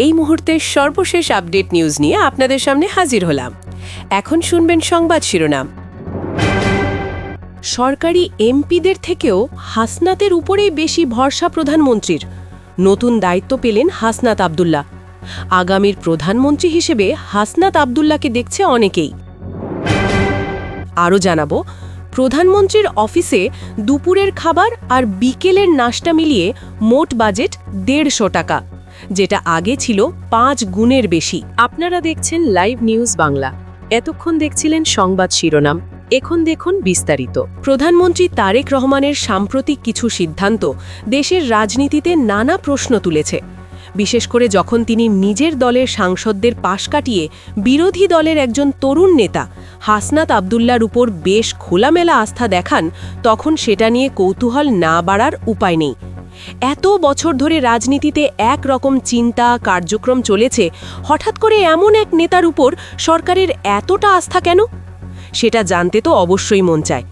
এই মুহূর্তের সর্বশেষ আপডেট নিউজ নিয়ে আপনাদের সামনে হাজির হলাম। এখন শুনবেন সংবাদ শিরোনাম। সরকারি এমপিদের থেকেও হাসনাতের উপরেই বেশি ভরসা প্রধানমন্ত্রীর। নতুন দায়িত্ব পেলেন হাসনাত আব্দুল্লাহ। আগামীর প্রধানমন্ত্রী হিসেবে হাসনাত আব্দুল্লাহকে দেখছে অনেকেই। আরও জানাবো, প্রধানমন্ত্রীর অফিসে দুপুরের খাবার আর বিকেলের নাশতা মিলিয়ে মোট বাজেট 150 টাকা, যেটা আগে ছিল 5 গুণের বেশি। আপনারা দেখছেন লাইভ নিউজ বাংলা। এতক্ষণ দেখছিলেন সংবাদ শিরোনাম, এখন দেখুন বিস্তারিত। প্রধানমন্ত্রী তারেক রহমানের সাম্প্রতিক কিছু সিদ্ধান্ত দেশের রাজনীতিতে নানা প্রশ্ন তুলেছে, বিশেষ করে যখন তিনি নিজের দলের সাংসদদের পাশ কাটিয়ে বিরোধী দলের একজন তরুণ নেতা হাসনাত আব্দুল্লাহর উপর বেশ খোলামেলা আস্থা দেখান, তখন সেটা নিয়ে কৌতূহল না বাড়ার উপায় নেই। এত বছর ধরে রাজনীতিতে এক রকম চিন্তা কার্যক্রম চলেছে, হঠাৎ করে এমন এক নেতার উপর সরকারের এতটা আস্থা কেন? সেটা জানতে তো অবশ্যই মন চায়।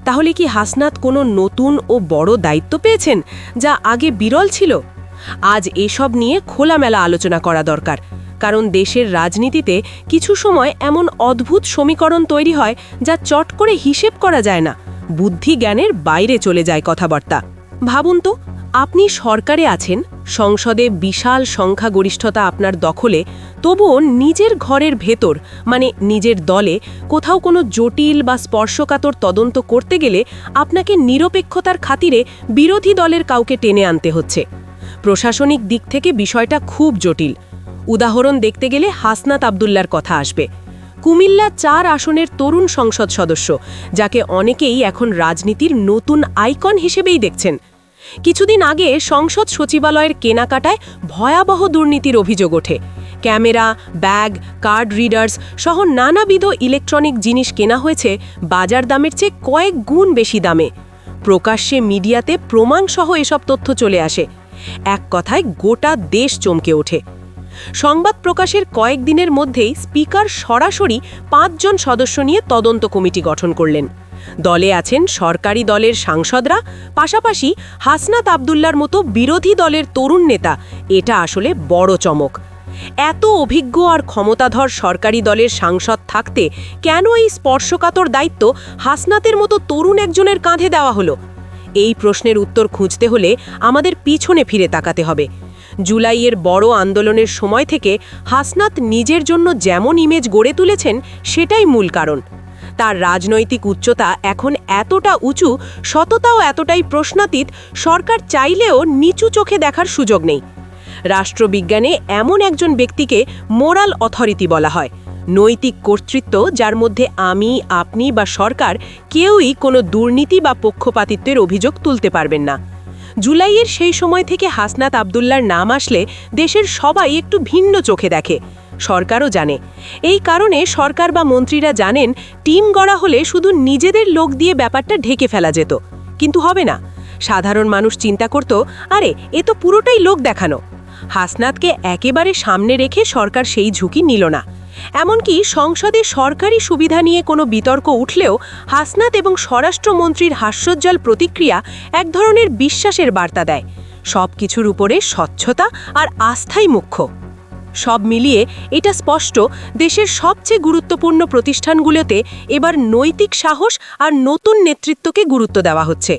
তাহলে কি হাসনাত কোনো নতুন ও বড় দায়িত্ব পেয়েছেন, যা আগে বিরল ছিল? আজ এসব নিয়ে খোলামেলা আলোচনা করা দরকার, কারণ দেশের রাজনীতিতে কিছু সময় এমন অদ্ভুত সমীকরণ তৈরি হয় যা চট করে হিসেব করা যায় না, বুদ্ধি জ্ঞানের বাইরে চলে যায় কথাবার্তা। ভাবুন তো, আপনি সরকারে আছেন, সংসদে বিশাল সংখ্যাগরিষ্ঠতা আপনার দখলে, তবুও নিজের ঘরের ভেতর মানে নিজের দলে কোথাও কোনো জটিল বা স্পর্শকাতর তদন্ত করতে গেলে আপনাকে নিরপেক্ষতার খাতিরে বিরোধী দলের কাউকে টেনে আনতে হচ্ছে। প্রশাসনিক দিক থেকে বিষয়টা খুব জটিল। উদাহরণ দেখতে গেলে হাসনাত আব্দুল্লাহর কথা আসবে। কুমিল্লা 4 আসনের তরুণ সংসদ সদস্য, যাকে অনেকেই এখন রাজনীতির নতুন আইকন হিসেবেই দেখছেন। কিছুদিন আগে সংসদ সচিবালয়ের কেনাকাটায় ভয়াবহ দুর্নীতির অভিযোগ ওঠে। ক্যামেরা, ব্যাগ, কার্ড রিডার্স সহ নানাবিধ ইলেকট্রনিক জিনিস কেনা হয়েছে বাজার দামের চেয়ে কয়েক গুণ বেশি দামে। প্রকাশ্যে মিডিয়াতে প্রমাণসহ এসব তথ্য চলে আসে। এক কথায় গোটা দেশ চমকে ওঠে। সংবাদ প্রকাশের কয়েকদিনের মধ্যেই স্পিকার সরাসরি 5 জন সদস্য নিয়ে তদন্ত কমিটি গঠন করলেন। দলে আছেন সরকারি দলের সাংসদরা, পাশাপাশি হাসনাত আব্দুল্লাহর মতো বিরোধী দলের তরুণ নেতা। এটা আসলে বড় চমক। এত অভিজ্ঞ আর ক্ষমতাধর সরকারি দলের সাংসদ থাকতে কেন এই স্পর্শকাতর দায়িত্ব হাসনাতের মতো তরুণ একজনের কাঁধে দেওয়া হলো? এই প্রশ্নের উত্তর খুঁজতে হলে আমাদের পিছনে ফিরে তাকাতে হবে। জুলাইয়ের বড় আন্দোলনের সময় থেকে হাসনাত নিজের জন্য যেমন ইমেজ গড়ে তুলেছেন, সেটাই মূল কারণ। তার রাজনৈতিক উচ্চতা এখন এতটা উঁচু, সততাও এতটাই প্রশ্নাতীত, সরকার চাইলেও নিচু চোখে দেখার সুযোগ নেই। রাষ্ট্রবিজ্ঞানে এমন একজন ব্যক্তিকে মোরাল অথরিটি বলা হয়, নৈতিক কর্তৃত্ব যার মধ্যে আমি, আপনি বা সরকার কেউই কোনো দুর্নীতি বা পক্ষপাতিত্বের অভিযোগ তুলতে পারবেন না। জুলাইয়ের সেই সময় থেকে হাসনাত আব্দুল্লাহর নাম আসলে দেশের সবাই একটু ভিন্ন চোখে দেখে, সরকারও জানে। এই কারণে সরকার বা মন্ত্রীরা জানেন, টিম গড়া হলে শুধু নিজেদের লোক দিয়ে ব্যাপারটা ঢেকে ফেলা যেত, কিন্তু হবে না। সাধারণ মানুষ চিন্তা করত, আরে এ তো পুরোটাই লোক দেখানো। হাসনাতকে একেবারে সামনে রেখে সরকার সেই ঝুঁকি নিল না। এমনকি সংসদে সরকারি সুবিধা নিয়ে কোনো বিতর্ক উঠলেও হাসনাত এবং স্বরাষ্ট্রমন্ত্রীর হাস্যোজ্জ্বল প্রতিক্রিয়া এক ধরনের বিশ্বাসের বার্তা দেয়। সব কিছুর উপরে স্বচ্ছতা আর আস্থাই মুখ্য। সব মিলিয়ে এটা স্পষ্ট, দেশের সবচেয়ে গুরুত্বপূর্ণ প্রতিষ্ঠানগুলোতে এবার নৈতিক সাহস আর নতুন নেতৃত্বকে গুরুত্ব দেওয়া হচ্ছে।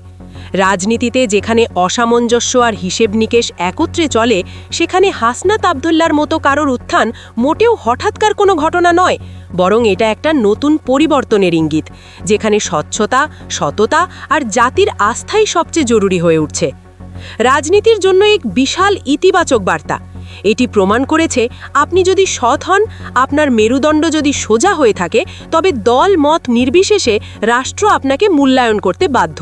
রাজনীতিতে যেখানে অসামঞ্জস্য আর হিসেব নিকেশ একত্রে চলে, সেখানে হাসনাত আব্দুল্লাহর মতো কারোর উত্থান মোটেও হঠাৎকার কোনো ঘটনা নয়, বরং এটা একটা নতুন পরিবর্তনের ইঙ্গিত, যেখানে স্বচ্ছতা, সততা আর জাতির আস্থাই সবচেয়ে জরুরি হয়ে উঠছে। রাজনীতির জন্য এক বিশাল ইতিবাচক বার্তা। এটি প্রমাণ করেছে, আপনি যদি সৎ হন, আপনার মেরুদণ্ড যদি সোজা হয়ে থাকে, তবে দল মত নির্বিশেষে রাষ্ট্র আপনাকে মূল্যায়ন করতে বাধ্য।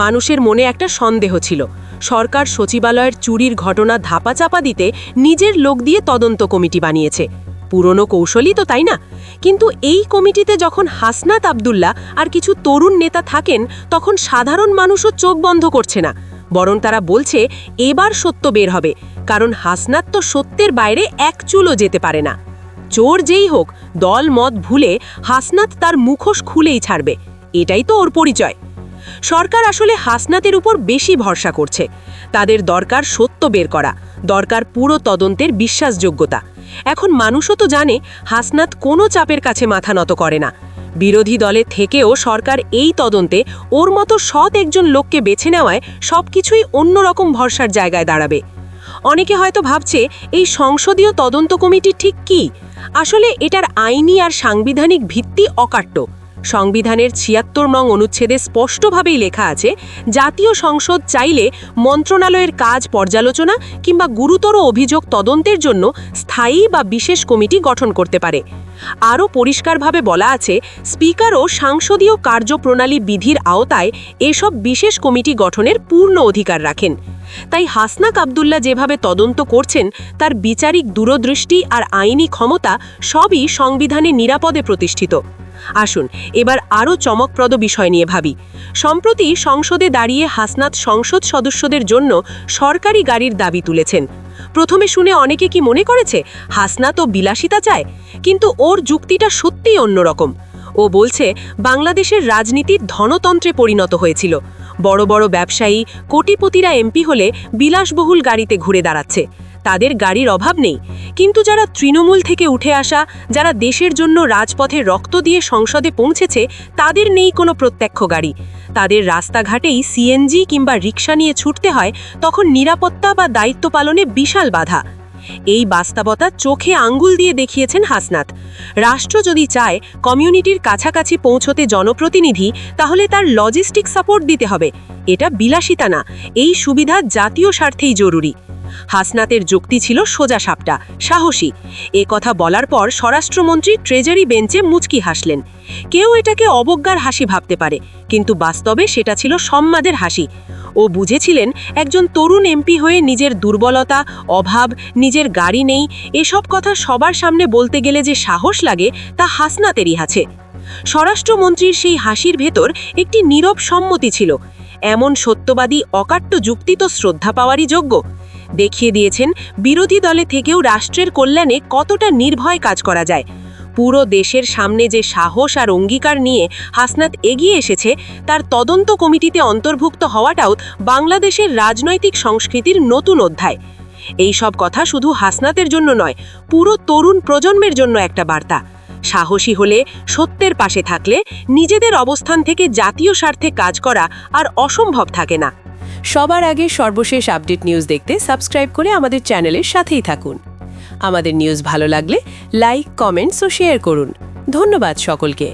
মানুষের মনে একটা সন্দেহ ছিল, সরকার সচিবালয়ের চুরির ঘটনা ধাপাচাপা দিতে নিজের লোক দিয়ে তদন্ত কমিটি বানিয়েছে। পুরনো কৌশলই তো, তাই না? কিন্তু এই কমিটিতে যখন হাসনাত আব্দুল্লাহ আর কিছু তরুণ নেতা থাকেন, তখন সাধারণ মানুষও চোখ বন্ধ করছে না, বরং তারা বলছে এবার সত্য বের হবে, কারণ হাসনাত তো সত্যের বাইরে এক চুলও যেতে পারে না। চোর যেই হোক, দল মত ভুলে হাসনাত তার মুখোশ খুলেই ছাড়বে, এটাই তো ওর পরিচয়। সরকার আসলে হাসনাতের উপর বেশি ভরসা করছে। তাদের দরকার সত্য বের করা, দরকার পুরো তদন্তের বিশ্বাসযোগ্যতা। এখন মানুষও তো জানে হাসনাত কোনো চাপের কাছে মাথা নত করে না। বিরোধী দলে থেকেও সরকার এই তদন্তে ওর মতো সৎ একজন লোককে বেছে নেওয়ায় সবকিছুই অন্যরকম ভরসার জায়গায় দাঁড়াবে। অনেকে হয়তো ভাবছে এই সংসদীয় তদন্ত কমিটি ঠিক কি? আসলে এটার আইনি আর সাংবিধানিক ভিত্তি অকাট্য। সংবিধানের ৭৬ নং অনুচ্ছেদে স্পষ্টভাবেই লেখা আছে, জাতীয় সংসদ চাইলে মন্ত্রণালয়ের কাজ পর্যালোচনা কিংবা গুরুতর অভিযোগ তদন্তের জন্য স্থায়ী বা বিশেষ কমিটি গঠন করতে পারে। আরও পরিষ্কারভাবে বলা আছে, স্পিকারও সাংসদীয় কার্যপ্রণালী বিধির আওতায় এসব বিশেষ কমিটি গঠনের পূর্ণ অধিকার রাখেন। তাই হাসনাত আব্দুল্লাহ যেভাবে তদন্ত করছেন, তার বিচারিক দূরদৃষ্টি আর আইনি ক্ষমতা সবই সংবিধানে নিরাপদে প্রতিষ্ঠিত। আসুন এবার আরও চমকপ্রদ বিষয় নিয়ে ভাবি। সম্প্রতি সংসদে দাঁড়িয়ে হাসনাত সংসদ সদস্যদের জন্য সরকারি গাড়ির দাবি তুলেছেন। প্রথমে শুনে অনেকে কি মনে করেছে হাসনাত ও বিলাসিতা চায়, কিন্তু ওর যুক্তিটা সত্যিই অন্যরকম। ও বলছে বাংলাদেশের রাজনীতি ধনতন্ত্রে পরিণত হয়েছিল। বড় বড় ব্যবসায়ী, কোটিপতিরা এমপি হলে বিলাসবহুল গাড়িতে ঘুরে দাঁড়াচ্ছে, তাদের গাড়ির অভাব নেই। কিন্তু যারা তৃণমূল থেকে উঠে আসা, যারা দেশের জন্য রাজপথে রক্ত দিয়ে সংসদে পৌঁছেছে, তাদের নেই কোনো প্রত্যক্ষ গাড়ি। তাদের রাস্তাঘাটেই সিএনজি কিংবা রিকশা নিয়ে ছুটতে হয়, তখন নিরাপত্তা বা দায়িত্ব পালনে বিশাল বাধা। এই বাস্তবতা চোখে আঙ্গুল দিয়ে দেখিয়েছেন হাসনাত। রাষ্ট্র যদি চায় কমিউনিটির কাছাকাছি পৌঁছতে জনপ্রতিনিধি, তাহলে তার লজিস্টিক সাপোর্ট দিতে হবে। এটা বিলাসিতা না, এই সুবিধা জাতীয় স্বার্থেই জরুরি। হাসনাতের যুক্তি ছিল সোজা সাপটা, সাহসী। এ কথা বলার পর স্বরাষ্ট্রমন্ত্রী ট্রেজারি বেঞ্চে মুচকি হাসলেন। কেউ এটাকে অবজ্ঞার হাসি ভাবতে পারে, কিন্তু বাস্তবে সেটা ছিল সম্মাদের হাসি। ও বুঝেছিলেন একজন তরুণ এমপি হয়ে নিজের দুর্বলতা, অভাব, নিজের গাড়ি নেই, এসব কথা সবার সামনে বলতে গেলে যে সাহস লাগে, তা হাসনাতেরই আছে। স্বরাষ্ট্রমন্ত্রীর সেই হাসির ভেতর একটি নীরব সম্মতি ছিল। এমন সত্যবাদী অকাট্য যুক্তি তো শ্রদ্ধা পাওয়ারই যোগ্য। দেখিয়ে দিয়েছেন বিরোধী দলে থেকেও রাষ্ট্রের কল্যাণে কতটা নির্ভয় কাজ করা যায়। পুরো দেশের সামনে যে সাহস আর অঙ্গীকার নিয়ে হাসনাত এগিয়ে এসেছে, তার তদন্ত কমিটিতে অন্তর্ভুক্ত হওয়াটাও বাংলাদেশের রাজনৈতিক সংস্কৃতির নতুন অধ্যায়। এই সব কথা শুধু হাসনাতের জন্য নয়, পুরো তরুণ প্রজন্মের জন্য একটা বার্তা। সাহসী হলে, সত্যের পাশে থাকলে, নিজেদের অবস্থান থেকে জাতীয় স্বার্থে কাজ করা আর অসম্ভব থাকে না। সবার আগে সর্বশেষ আপডেট নিউজ দেখতে সাবস্ক্রাইব করে আমাদের চ্যানেলের সাথেই থাকুন। আমাদের নিউজ ভালো লাগলে লাইক, কমেন্টস ও শেয়ার করুন। ধন্যবাদ সকলকে।